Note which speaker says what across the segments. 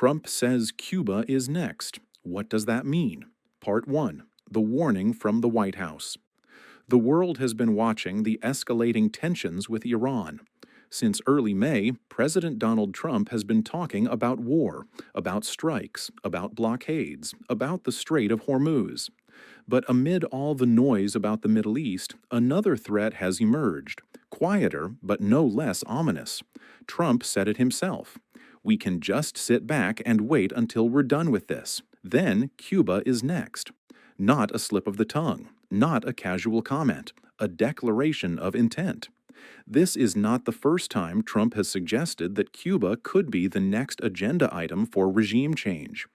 Speaker 1: Trump says Cuba is next. What does that mean? Part 1. The warning from the White House. The world has been watching the escalating tensions with Iran. Since early May, President Donald Trump has been talking about war, about strikes, about blockades, about the Strait of Hormuz. But amid all the noise about the Middle East, another threat has emerged, quieter but no less ominous. Trump said it himself. We can just sit back and wait until we're done with this. Then Cuba is next. Not a slip of the tongue, not a casual comment, a declaration of intent. This is not the first time Trump has suggested that Cuba could be the next agenda item for regime change.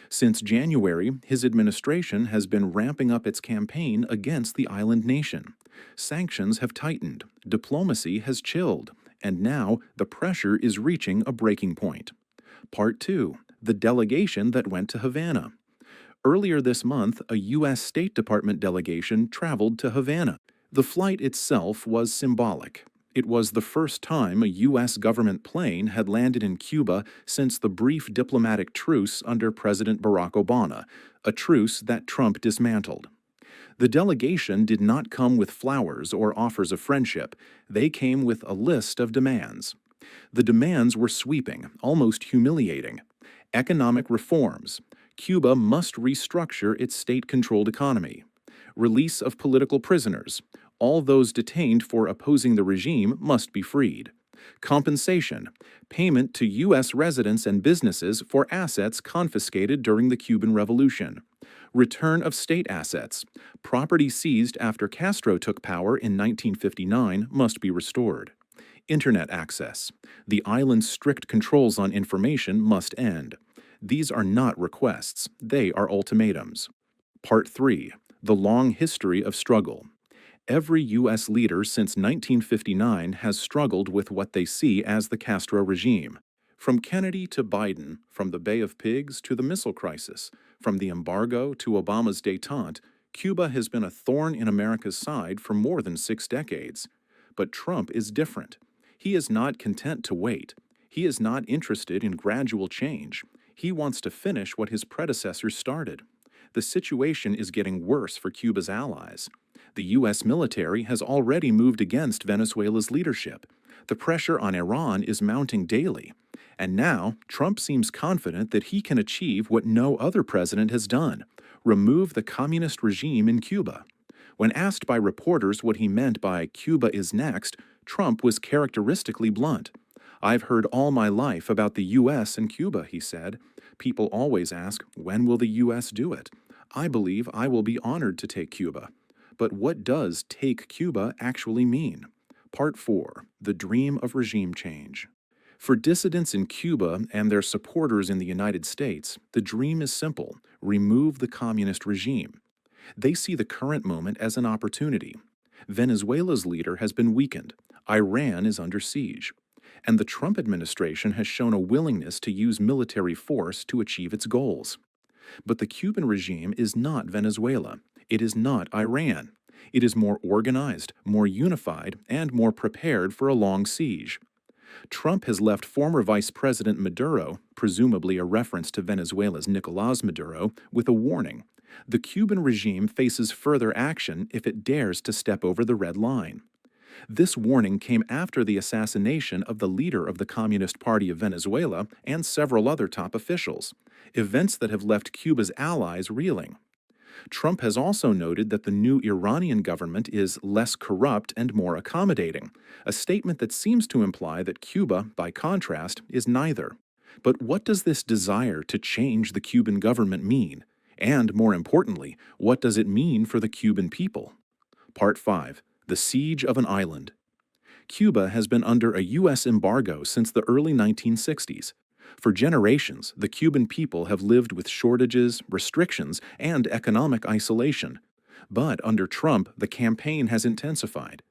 Speaker 1: Since January, his administration has been ramping up its campaign against the island nation. Sanctions have tightened, diplomacy has chilled, and now the pressure is reaching a breaking point. Part 2. The delegation that went to Havana. Earlier this month, a U.S. State Department delegation traveled to Havana. The flight itself was symbolic. It was the first time a U.S. government plane had landed in Cuba since the brief diplomatic truce under President Barack Obama, a truce that Trump dismantled. The delegation did not come with flowers or offers of friendship. They came with a list of demands. The demands were sweeping, almost humiliating. Economic reforms. Cuba must restructure its state-controlled economy. Release of political prisoners. All those detained for opposing the regime must be freed. Compensation. Payment to U.S. residents and businesses for assets confiscated during the Cuban Revolution. Return of state assets. Property seized after Castro took power in 1959 must be restored. Internet access. The island's strict controls on information must end. These are not requests, they are ultimatums. Part 3. The long history of struggle. Every U.S. leader since 1959 has struggled with what they see as the Castro regime. From Kennedy to Biden, from the Bay of Pigs to the missile crisis, from the embargo to Obama's détente, Cuba has been a thorn in America's side for more than 6 decades. But Trump is different. He is not content to wait. He is not interested in gradual change. He wants to finish what his predecessors started. The situation is getting worse for Cuba's allies. The U.S. military has already moved against Venezuela's leadership. The pressure on Iran is mounting daily. And now, Trump seems confident that he can achieve what no other president has done: remove the communist regime in Cuba. When asked by reporters what he meant by "Cuba is next," Trump was characteristically blunt. "I've heard all my life about the U.S. and Cuba," he said. "People always ask, when will the U.S. do it? I believe I will be honored to take Cuba." But what does take Cuba actually mean? Part 4. The dream of regime change. For dissidents in Cuba and their supporters in the United States, the dream is simple: remove the communist regime. They see the current moment as an opportunity. Venezuela's leader has been weakened. Iran is under siege. And the Trump administration has shown a willingness to use military force to achieve its goals. But the Cuban regime is not Venezuela. It is not Iran. It is more organized, more unified, and more prepared for a long siege. Trump has left former Vice President Maduro, presumably a reference to Venezuela's Nicolás Maduro, with a warning. The Cuban regime faces further action if it dares to step over the red line. This warning came after the assassination of the leader of the Communist Party of Venezuela and several other top officials, events that have left Cuba's allies reeling. Trump has also noted that the new Iranian government is less corrupt and more accommodating, a statement that seems to imply that Cuba, by contrast, is neither. But what does this desire to change the Cuban government mean? And, more importantly, what does it mean for the Cuban people? Part 5. The Siege of an Island. Cuba has been under a U.S. embargo since the early 1960s. For generations, the Cuban people have lived with shortages, restrictions, and economic isolation. But under Trump, the campaign has intensified.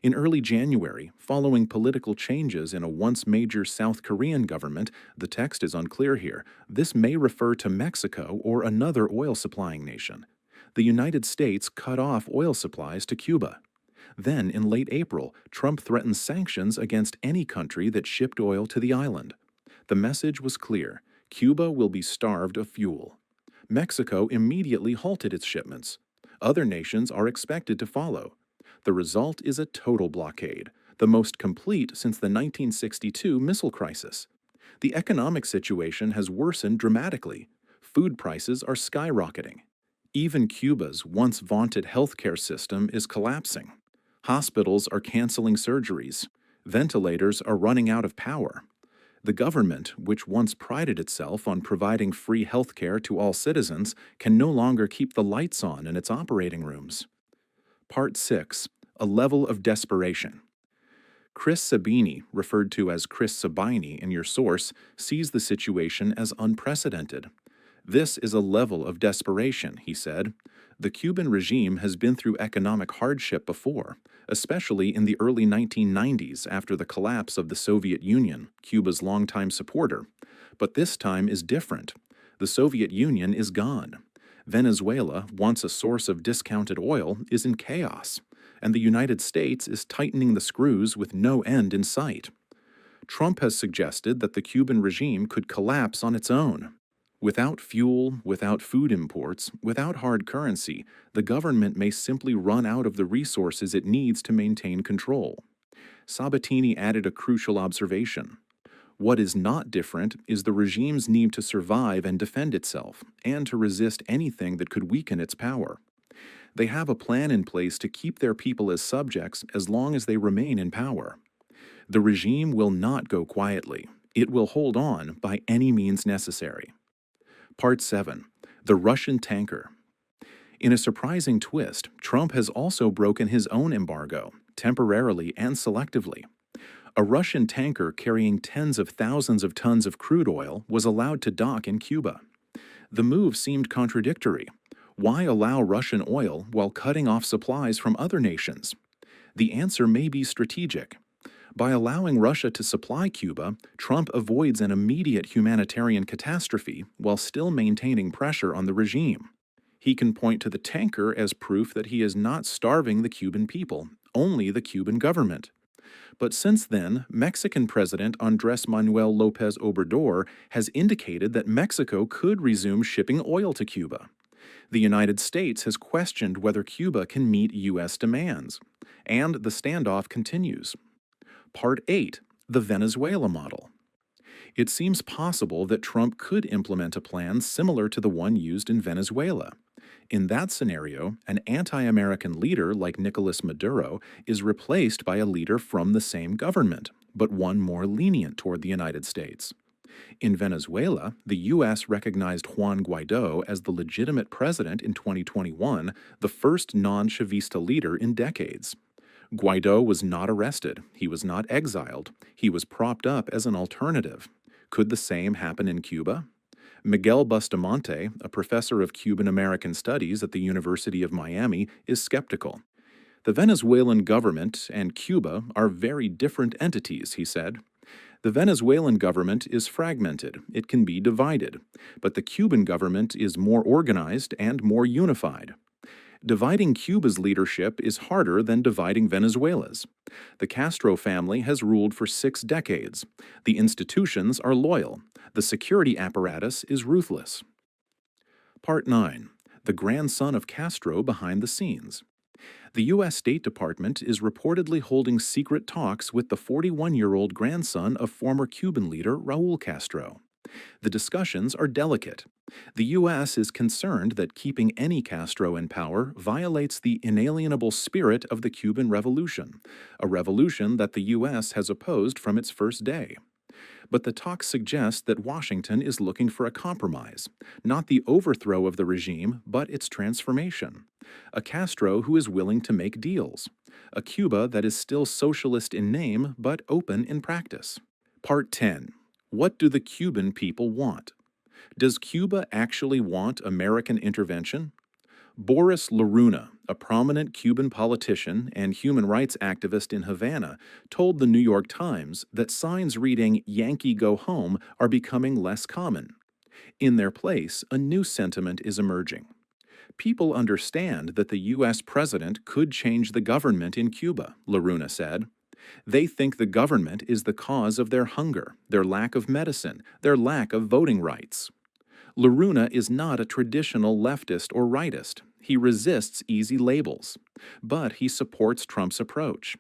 Speaker 1: In early January, following political changes in a once major South Korean government, the text is unclear here, this may refer to Mexico or another oil-supplying nation. The United States cut off oil supplies to Cuba. Then, in late April, Trump threatened sanctions against any country that shipped oil to the island. The message was clear: Cuba will be starved of fuel. Mexico immediately halted its shipments. Other nations are expected to follow. The result is a total blockade, the most complete since the 1962 missile crisis. The economic situation has worsened dramatically. Food prices are skyrocketing. Even Cuba's once vaunted healthcare system is collapsing. Hospitals are canceling surgeries. Ventilators are running out of power. The government, which once prided itself on providing free healthcare to all citizens, can no longer keep the lights on in its operating rooms. Part 6. A Level of Desperation. Chris Sabini, referred to as Chris Sabini in your source, sees the situation as unprecedented. This is a level of desperation, he said. The Cuban regime has been through economic hardship before, especially in the early 1990s after the collapse of the Soviet Union, Cuba's longtime supporter. But this time is different. The Soviet Union is gone. Venezuela, once a source of discounted oil, is in chaos, and the United States is tightening the screws with no end in sight. Trump has suggested that the Cuban regime could collapse on its own. Without fuel, without food imports, without hard currency, the government may simply run out of the resources it needs to maintain control. Sabatini added a crucial observation. What is not different is the regime's need to survive and defend itself, and to resist anything that could weaken its power. They have a plan in place to keep their people as subjects as long as they remain in power. The regime will not go quietly. It will hold on by any means necessary. Part 7. The Russian Tanker. In a surprising twist, Trump has also broken his own embargo, temporarily and selectively. A Russian tanker carrying tens of thousands of tons of crude oil was allowed to dock in Cuba. The move seemed contradictory. Why allow Russian oil while cutting off supplies from other nations? The answer may be strategic. By allowing Russia to supply Cuba, Trump avoids an immediate humanitarian catastrophe while still maintaining pressure on the regime. He can point to the tanker as proof that he is not starving the Cuban people, only the Cuban government. But since then, Mexican President Andrés Manuel López Obrador has indicated that Mexico could resume shipping oil to Cuba. The United States has questioned whether Cuba can meet U.S. demands, and the standoff continues. Part 8. The Venezuela Model. It seems possible that Trump could implement a plan similar to the one used in Venezuela. In that scenario, an anti-American leader like Nicolás Maduro is replaced by a leader from the same government, but one more lenient toward the United States. In Venezuela, the U.S. recognized Juan Guaidó as the legitimate president in 2021, the first non-Chavista leader in decades. Guaidó was not arrested, he was not exiled, he was propped up as an alternative. Could the same happen in Cuba? Miguel Bustamante, a professor of Cuban-American studies at the University of Miami, is skeptical. The Venezuelan government and Cuba are very different entities, he said. The Venezuelan government is fragmented, it can be divided, but the Cuban government is more organized and more unified. Dividing Cuba's leadership is harder than dividing Venezuela's. The Castro family has ruled for 6 decades. The institutions are loyal. The security apparatus is ruthless. Part 9. The grandson of Castro behind the scenes. The U.S. State Department is reportedly holding secret talks with the 41-year-old grandson of former Cuban leader Raúl Castro. The discussions are delicate. The U.S. is concerned that keeping any Castro in power violates the inalienable spirit of the Cuban Revolution, a revolution that the U.S. has opposed from its first day. But the talks suggest that Washington is looking for a compromise, not the overthrow of the regime, but its transformation. A Castro who is willing to make deals. A Cuba that is still socialist in name, but open in practice. Part 10. What do the Cuban people want? Does Cuba actually want American intervention? Boris Loruna, a prominent Cuban politician and human rights activist in Havana, told the New York Times that signs reading "Yankee Go Home" are becoming less common. In their place, a new sentiment is emerging. People understand that the U.S. president could change the government in Cuba, Loruna said. They think the government is the cause of their hunger, their lack of medicine, their lack of voting rights. Loruna is not a traditional leftist or rightist. He resists easy labels. But he supports Trump's approach.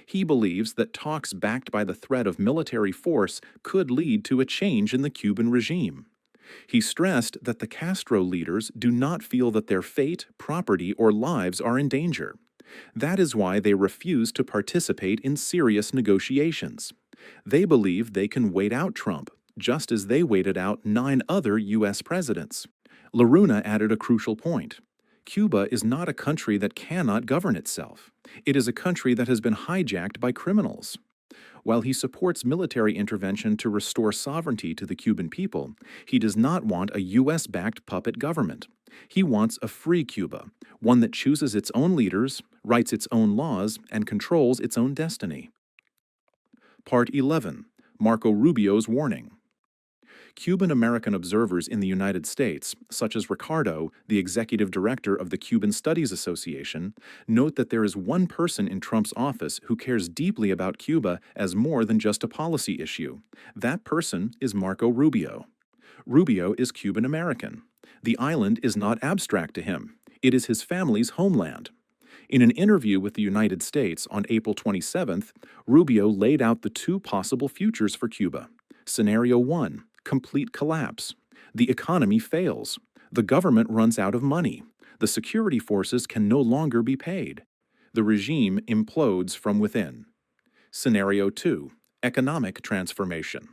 Speaker 1: He believes that talks backed by the threat of military force could lead to a change in the Cuban regime. He stressed that the Castro leaders do not feel that their fate, property, or lives are in danger. That is why they refuse to participate in serious negotiations. They believe they can wait out Trump, just as they waited out 9 other U.S. presidents. Loruna added a crucial point. Cuba is not a country that cannot govern itself. It is a country that has been hijacked by criminals. While he supports military intervention to restore sovereignty to the Cuban people, he does not want a U.S.-backed puppet government. He wants a free Cuba, one that chooses its own leaders, writes its own laws, and controls its own destiny. Part 11. Marco Rubio's Warning. Cuban-American observers in the United States, such as Ricardo, the executive director of the Cuban Studies Association, note that there is one person in Trump's office who cares deeply about Cuba as more than just a policy issue. That person is Marco Rubio. Rubio is Cuban-American. The island is not abstract to him. It is his family's homeland. In an interview with the United States on April 27th, Rubio laid out the 2 possible futures for Cuba. Scenario 1. Complete collapse. The economy fails. The government runs out of money. The security forces can no longer be paid. The regime implodes from within. Scenario 2. Economic transformation.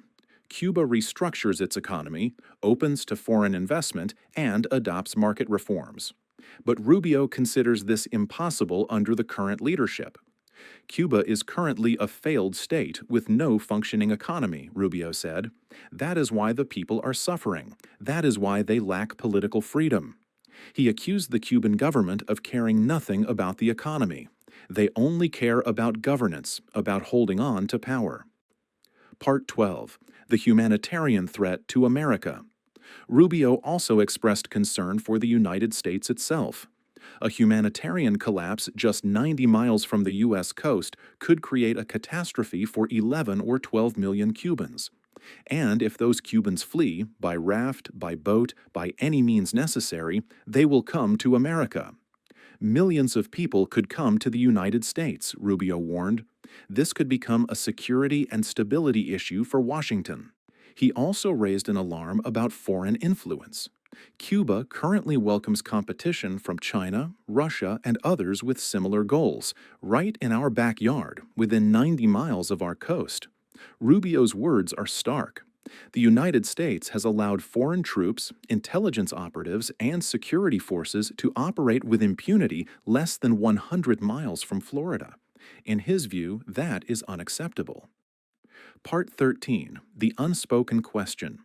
Speaker 1: Cuba restructures its economy, opens to foreign investment, and adopts market reforms. But Rubio considers this impossible under the current leadership. Cuba is currently a failed state with no functioning economy, Rubio said. That is why the people are suffering. That is why they lack political freedom. He accused the Cuban government of caring nothing about the economy. They only care about governance, about holding on to power. Part 12. The humanitarian threat to America. Rubio also expressed concern for the United States itself. A humanitarian collapse just 90 miles from the U.S. coast could create a catastrophe for 11 or 12 million Cubans. And if those Cubans flee, by raft, by boat, by any means necessary, they will come to America. Millions of people could come to the United States, Rubio warned. This could become a security and stability issue for Washington. He also raised an alarm about foreign influence. Cuba currently welcomes competition from China, Russia, and others with similar goals, right in our backyard, within 90 miles of our coast. Rubio's words are stark. The United States has allowed foreign troops, intelligence operatives, and security forces to operate with impunity less than 100 miles from Florida. In his view, that is unacceptable. Part 13. The Unspoken Question.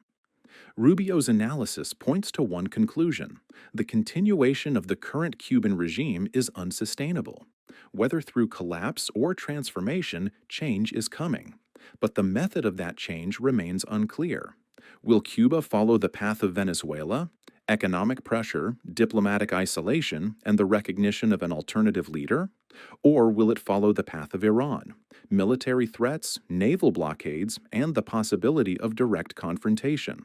Speaker 1: Rubio's analysis points to one conclusion. The continuation of the current Cuban regime is unsustainable. Whether through collapse or transformation, change is coming. But the method of that change remains unclear. Will Cuba follow the path of Venezuela? Economic pressure, diplomatic isolation, and the recognition of an alternative leader? Or will it follow the path of Iran? Military threats, naval blockades, and the possibility of direct confrontation.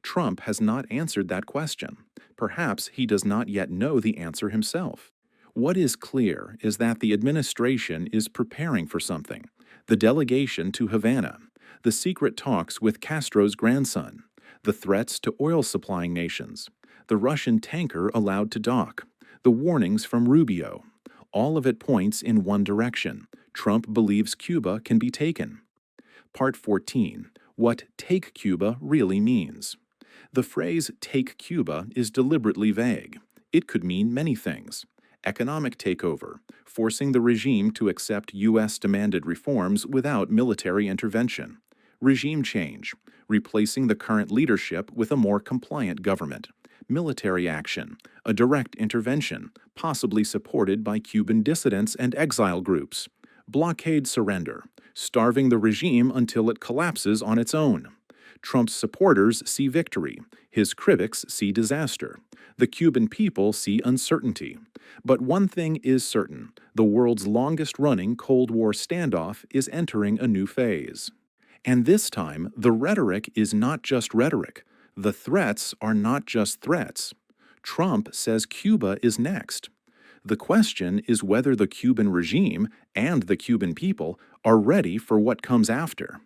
Speaker 1: Trump has not answered that question. Perhaps he does not yet know the answer himself. What is clear is that the administration is preparing for something. The delegation to Havana, the secret talks with Castro's grandson, the threats to oil-supplying nations, the Russian tanker allowed to dock, the warnings from Rubio. All of it points in one direction. Trump believes Cuba can be taken. Part 14. What "take Cuba" really means. The phrase "take Cuba" is deliberately vague. It could mean many things. Economic takeover, forcing the regime to accept U.S.-demanded reforms without military intervention. Regime change, replacing the current leadership with a more compliant government. Military action, a direct intervention, possibly supported by Cuban dissidents and exile groups. Blockade surrender, starving the regime until it collapses on its own. Trump's supporters see victory. His critics see disaster. The Cuban people see uncertainty. But one thing is certain: the world's longest-running Cold War standoff is entering a new phase. And this time, the rhetoric is not just rhetoric. The threats are not just threats. Trump says Cuba is next. The question is whether the Cuban regime and the Cuban people are ready for what comes after.